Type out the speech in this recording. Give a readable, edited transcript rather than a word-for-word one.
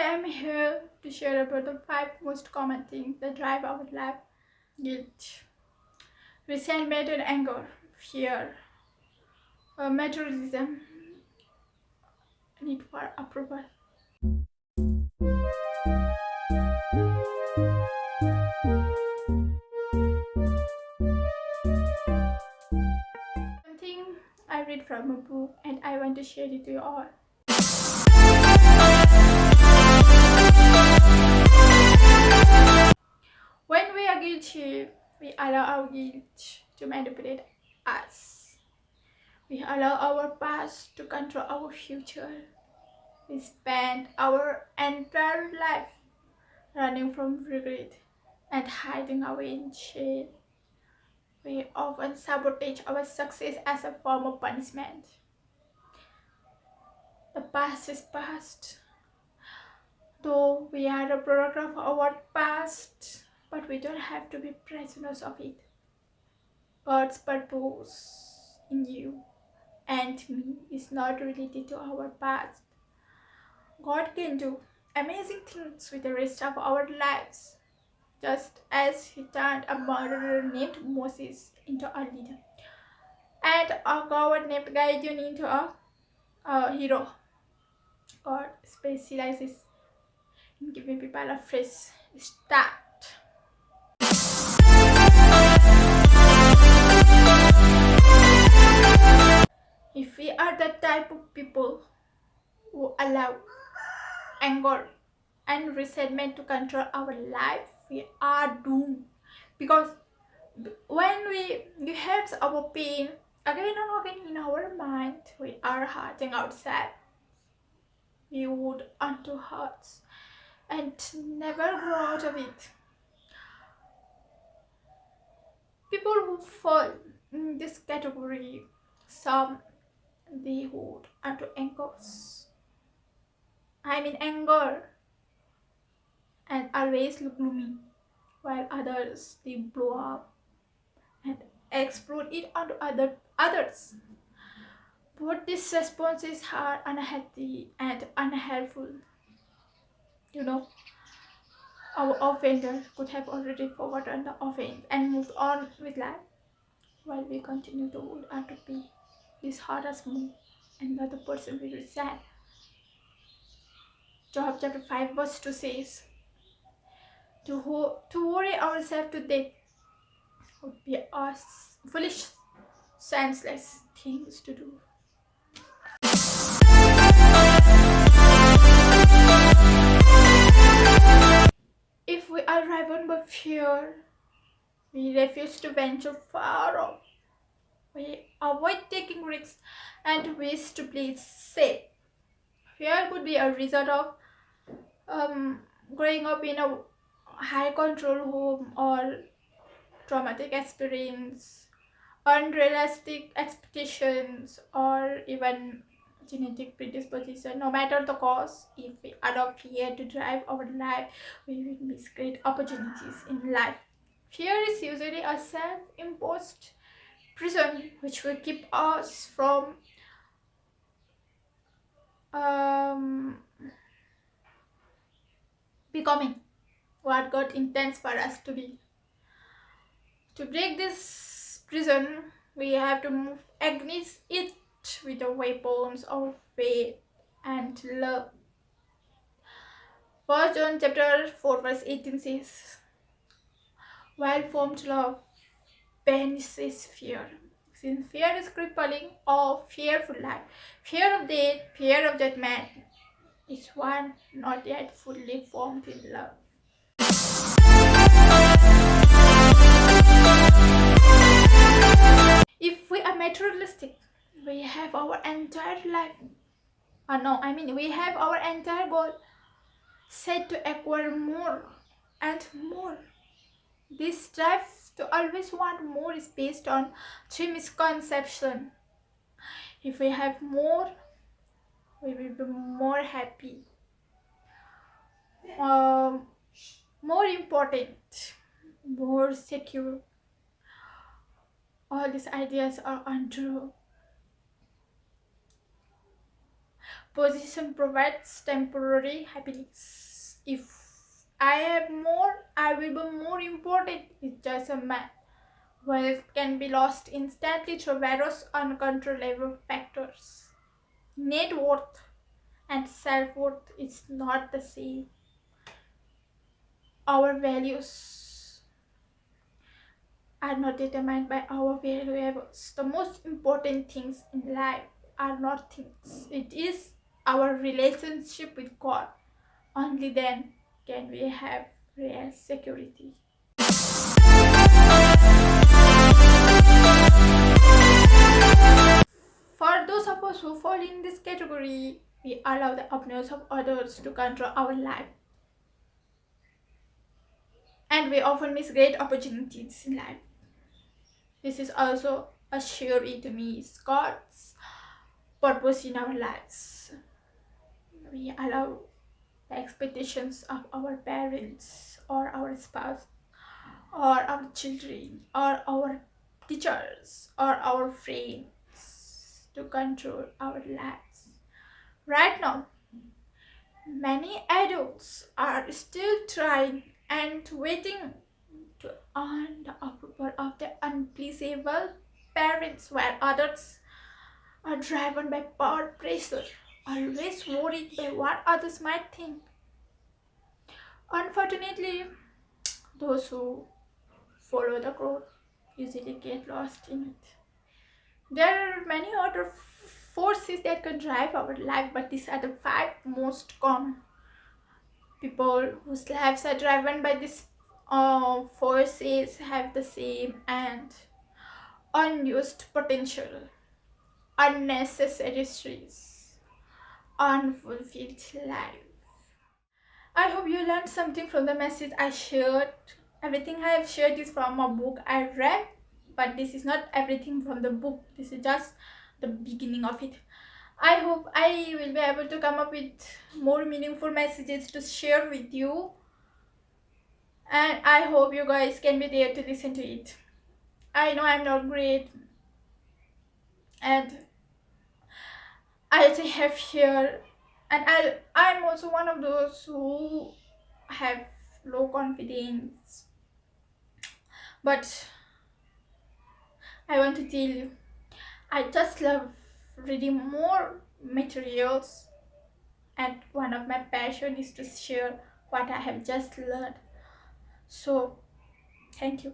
am here to share about the 5 most common things that drive our life: guilt, resentment and anger, fear, materialism, need for approval. Something I read from a book and I want to share it to you all. When we are guilty, we allow our guilt to manipulate us. We allow our past to control our future. We spend our entire life running from regret and hiding our in shame. We often sabotage our success as a form of punishment. The past is past. Though we are a product of our past, but we don't have to be prisoners of it. God's purpose in you and me is not related to our past. God can do amazing things with the rest of our lives, just as He turned a murderer named Moses into a leader and a coward named Gideon into a hero. God specializes in giving people a fresh start. If we are the type of people who allow anger and resentment to control our life, we are doomed. Because when we have our pain again and again in our mind, we are hurting ourselves. We would onto hurts and never grow out of it. People who fall in this category, some they hold onto anger and always look gloomy, while others they blow up and explode it onto others. Both these responses are unhealthy and unhelpful. You know, our offender could have already forgotten the offense and moved on with life, while we continue to hold on to pain. This hurt us more, and the other person will be sad. Job chapter 5 verse 2 says, to worry ourselves to death would be a foolish, senseless things to do. If we are driven by fear, we refuse to venture far off. We avoid taking risks and wish to play safe. Fear could be a result of growing up in a high control home or traumatic experience, unrealistic expectations, or even genetic predisposition. No matter the cause, if we adopt fear to drive our life, we will miss great opportunities in life. Fear is usually a self-imposed prison which will keep us from um, becoming what God intends for us to be. To break this prison, we have to move against it with the weapons of faith and love. 1 John chapter 4 verse 18 says, well-formed love banishes fear. Since fear is crippling or fearful life, fear of death, fear of judgment is one not yet fully formed in love. If we are materialistic, we have our entire life. We have our entire goal set to acquire more and more. This drive to always want more is based on 3 misconceptions. If we have more, we will be more happy, more important, more secure. All these ideas are untrue. Position provides temporary happiness. If I have more, I will be more important. It's just a math. Wealth can be lost instantly through various uncontrollable factors. Net worth and self worth is not the same. Our values are not determined by our variables. The most important things in life are not things, it is our relationship with God. Only then can we have real security. For those of us who fall in this category, we allow the opinions of others to control our life. And we often miss great opportunities in life. This is also a surety to me, is God's purpose in our lives. We allow the expectations of our parents or our spouse or our children or our teachers or our friends to control our lives. Right now, many adults are still trying and waiting to earn the approval of their unpleasable parents, while others are driven by power pressure, always worried by what others might think. Unfortunately, those who follow the crowd usually get lost in it. There are many other forces that can drive our life, but these are the five most common. People whose lives are driven by these forces have the same and unused potential, unnecessary stress, unfulfilled life. I hope you learned something from the message I shared. Everything I have shared is from a book I read, but this is not everything from the book. This is just the beginning of it. I hope I will be able to come up with more meaningful messages to share with you, and I hope you guys can be there to listen to it. I know I'm not great, and I also have here, and I'm also one of those who have low confidence, but I want to tell you, I just love reading more materials, and one of my passion is to share what I have just learned. So thank you.